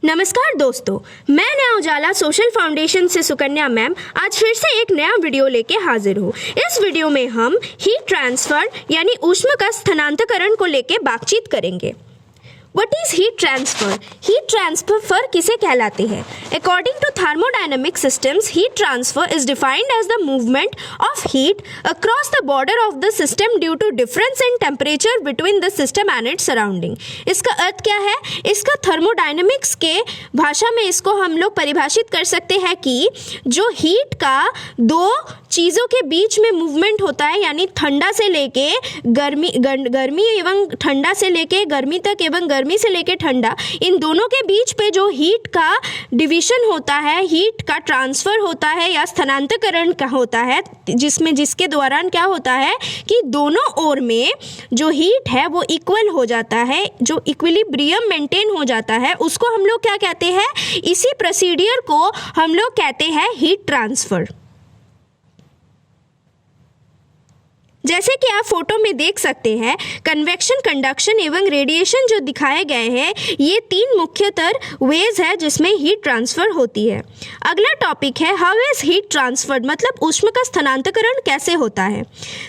नमस्कार दोस्तों, मैं नया उजाला सोशल फाउंडेशन से सुकन्या मैम आज फिर से एक नया वीडियो लेके हाजिर हूँ। इस वीडियो में हम हीट ट्रांसफर यानी ऊष्मा का स्थानांतरण को लेके बातचीत करेंगे। What is heat transfer? Heat transfer किसे कहलाते हैं? According to thermodynamic systems, heat transfer is defined as the movement of heat across the border of the system due to difference in temperature between the system and its surrounding. इसका अर्थ क्या है? इसका thermodynamics के भाषा में इसको हम लोग परिभाषित कर सकते हैं कि जो हीट का दो चीज़ों के बीच में मूवमेंट होता है, यानी ठंडा से लेके गर्मी एवं ठंडा से लेके गर्मी तक एवं गर्मी से लेके ठंडा, इन दोनों के बीच पे जो हीट का डिवीजन होता है, हीट का ट्रांसफ़र होता है या स्थानांतरण का होता है, जिसके दौरान क्या होता है कि दोनों ओर में जो हीट है वो इक्वल हो जाता है, जो इक्विलिब्रियम मेंटेन हो जाता है, उसको हम लोग क्या कहते हैं? इसी प्रोसीडियर को हम लोग कहते हैं हीट ट्रांसफ़र। जैसे कि आप फोटो में देख सकते हैं, कन्वेक्शन, कंडक्शन एवं रेडिएशन जो दिखाए गए हैं, ये तीन मुख्यतर वेज है जिसमें हीट ट्रांसफर होती है। अगला टॉपिक है हाउ इज हीट ट्रांसफर्ड, मतलब ऊष्मा का स्थानांतरण कैसे होता है।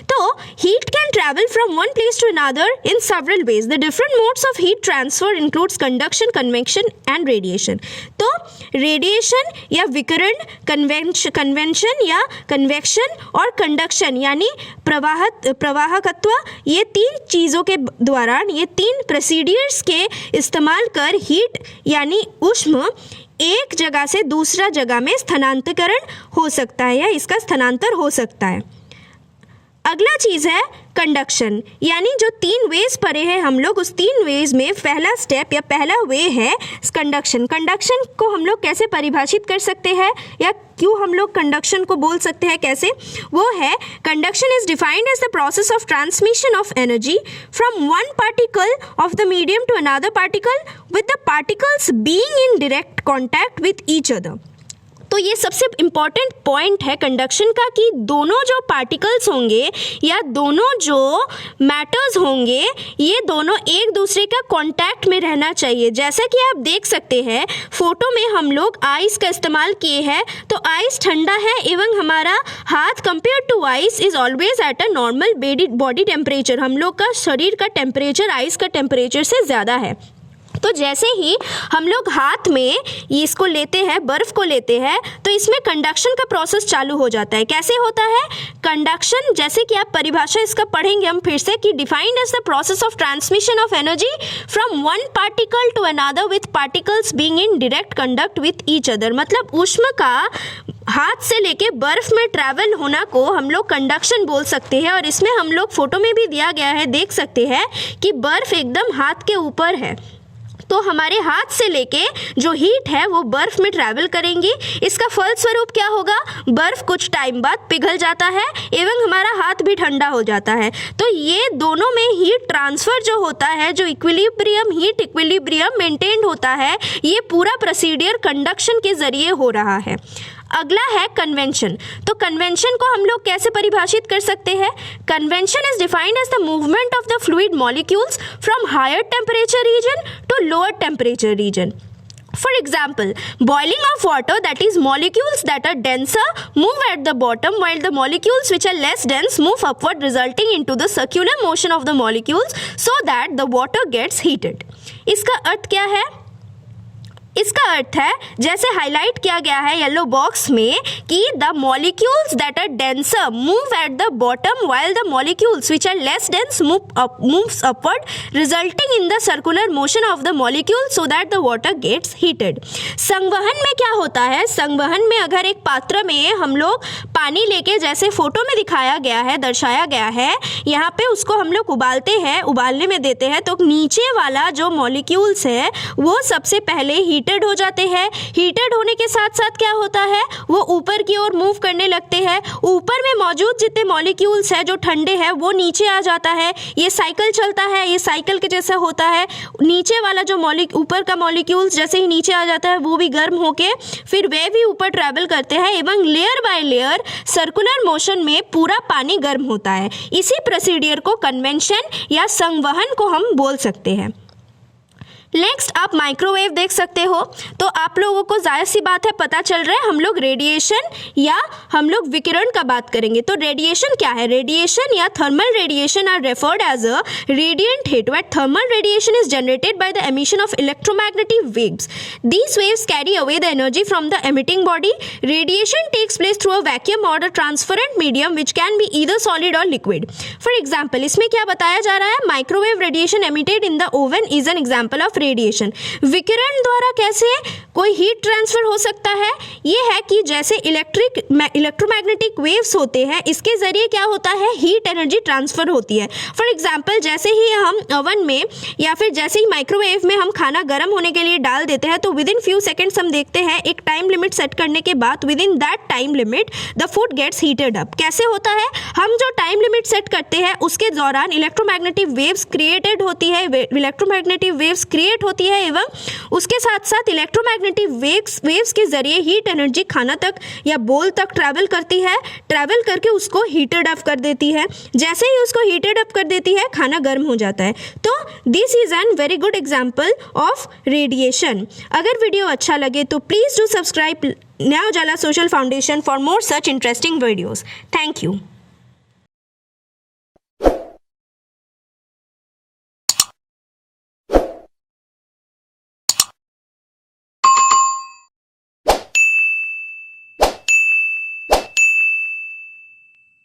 तो heat can travel from one place to another in several ways. The different modes of heat transfer includes conduction, convection and radiation. तो रेडिएशन या विकिरण, कन्वेंशन या कन्वेक्शन और कंडक्शन यानी प्रवाहकत्व, ये तीन चीज़ों के दौरान, ये तीन प्रोसीडियर्स के इस्तेमाल कर हीट यानी ऊष्मा एक जगह से दूसरा जगह में स्थानांतरण हो सकता है या इसका स्थानांतर हो सकता है। अगला चीज़ है कंडक्शन, यानी जो तीन वेज पढ़े हैं हम लोग, उस तीन वेज में पहला स्टेप या पहला वे है कंडक्शन। कंडक्शन को हम लोग कैसे परिभाषित कर सकते हैं या क्यों हम लोग कंडक्शन को बोल सकते हैं कैसे? वो है conduction is defined as the process of transmission of energy from one particle of the medium to another particle with the particles being in direct contact with each other. तो ये सबसे इम्पॉर्टेंट पॉइंट है conduction का कि दोनों जो particles होंगे या दोनों जो मैटर्स होंगे, ये दोनों एक दूसरे का कांटेक्ट में रहना चाहिए। जैसा कि आप देख सकते हैं फोटो में हम लोग आइस का इस्तेमाल किए हैं, तो आइस ठंडा है एवं हमारा हाथ compare to ice is always at a normal body temperature. हम लोग का शरीर का टेम्परेचर आइस का टेम्परेचर से ज़्यादा है। तो जैसे ही हम लोग हाथ में इसको लेते हैं, बर्फ़ को लेते हैं, तो इसमें कंडक्शन का प्रोसेस चालू हो जाता है। कैसे होता है कंडक्शन? जैसे कि आप परिभाषा इसका पढ़ेंगे हम फिर से कि defined as the process of transmission of energy from one particle to another with particles being in direct conduct with each other. मतलब ऊष्मा का हाथ से लेके बर्फ़ में ट्रैवल होना को हम लोग कंडक्शन बोल सकते हैं। और इसमें हम लोग फोटो में भी दिया गया है, देख सकते हैं कि बर्फ़ एकदम हाथ के ऊपर है, तो हमारे हाथ से लेके जो हीट है वो बर्फ़ में ट्रैवल करेंगी। इसका फलस्वरूप क्या होगा? बर्फ़ कुछ टाइम बाद पिघल जाता है एवं हमारा हाथ भी ठंडा हो जाता है। तो ये दोनों में हीट ट्रांसफ़र जो होता है, जो हीट इक्विलिब्रियम मेंटेन होता है, ये पूरा प्रोसीडियर कंडक्शन के ज़रिए हो रहा है। अगला है कन्वेंशन। तो कन्वेंशन को हम लोग कैसे परिभाषित कर सकते हैं? Convection is defined as the movement of the fluid molecules from higher temperature region to lower temperature region. For example, boiling of water, that is molecules that are denser move at the bottom while the molecules which are less dense move upward, resulting into the circular motion of the molecules so that the water gets heated. इसका अर्थ क्या है? इसका अर्थ है, जैसे highlight किया गया है yellow box में, कि the molecules that are denser move at the bottom while the molecules which are less dense moves upward, resulting in the circular motion of the molecule so that the water gets heated. संवहन में क्या होता है? संवहन में अगर एक पात्र में हम लोग पानी लेके, जैसे फोटो में दिखाया गया है, दर्शाया गया है, यहाँ पे उसको हम लोग उबालते हैं, उबालने में देते हैं, तो नीचे वाला जो मॉलिक्यूल्स है वो सबसे पहले हीटेड हो जाते हैं। हीटेड होने के साथ साथ क्या होता है? वो ऊपर की ओर मूव करने लगते हैं। ऊपर में मौजूद जितने मॉलिक्यूल्स हैं जो ठंडे हैं वो नीचे आ जाता है। ये साइकिल चलता है, ये साइकिल के जैसा होता है। नीचे वाला जो ऊपर का मॉलिक्यूल्स जैसे ही नीचे आ जाता है वो भी गर्म होके फिर वे भी ऊपर ट्रैवल करते हैं एवं layer by layer circular motion में पूरा पानी गर्म होता है। इसी प्रोसीडियर को कन्वेंशन या संवहन को हम बोल सकते हैं। नेक्स्ट आप माइक्रोवेव देख सकते हो। तो आप लोगों को जाहिर सी बात है पता चल रहा है हम लोग रेडिएशन या हम लोग विकिरण का बात करेंगे। तो रेडिएशन क्या है? रेडिएशन या thermal radiation are referred as a radiant heat when thermal radiation is generated by the emission of electromagnetic waves. These waves carry away the energy from the emitting body. Radiation takes place through a vacuum or a transparent medium which can be either solid or liquid. For example इसमें क्या बताया जा रहा है? Microwave radiation emitted in the oven is an example of radiation. विकिरण द्वारा कैसे कोई हीट ट्रांसफर हो सकता है? ये है कि जैसे इलेक्ट्रोमैग्नेटिक वेव्स होते हैं, इसके जरिए क्या होता है? हीट एनर्जी ट्रांसफर होती है। फॉर एग्जांपल जैसे ही हम ओवन में या फिर जैसे ही माइक्रोवेव में हम खाना गर्म होने के लिए डाल देते हैं तो विद इन फ्यू सेकेंड्स हम देखते हैं एक टाइम लिमिट सेट करने के बाद within that time limit the food gets heated up. कैसे होता है? हम जो टाइम लिमिट सेट करते हैं उसके दौरान इलेक्ट्रोमैग्नेटिक वेव्स क्रिएटेड होती है, इलेक्ट्रोमैग्नेटिक वेव्स क्रिएट होती है एवं उसके साथ साथ इलेक्ट्रोमैग्नेटिक वेव्स के जरिए हीट एनर्जी खाना तक या बोल तक ट्रैवल करती है, ट्रैवल करके उसको हीटेड अप कर देती है। जैसे ही उसको हीटेड अप कर देती है खाना गर्म हो जाता है। तो this is an very good example of radiation. अगर वीडियो अच्छा लगे तो please do subscribe Naya Ujala social foundation for more such interesting videos. Thank you.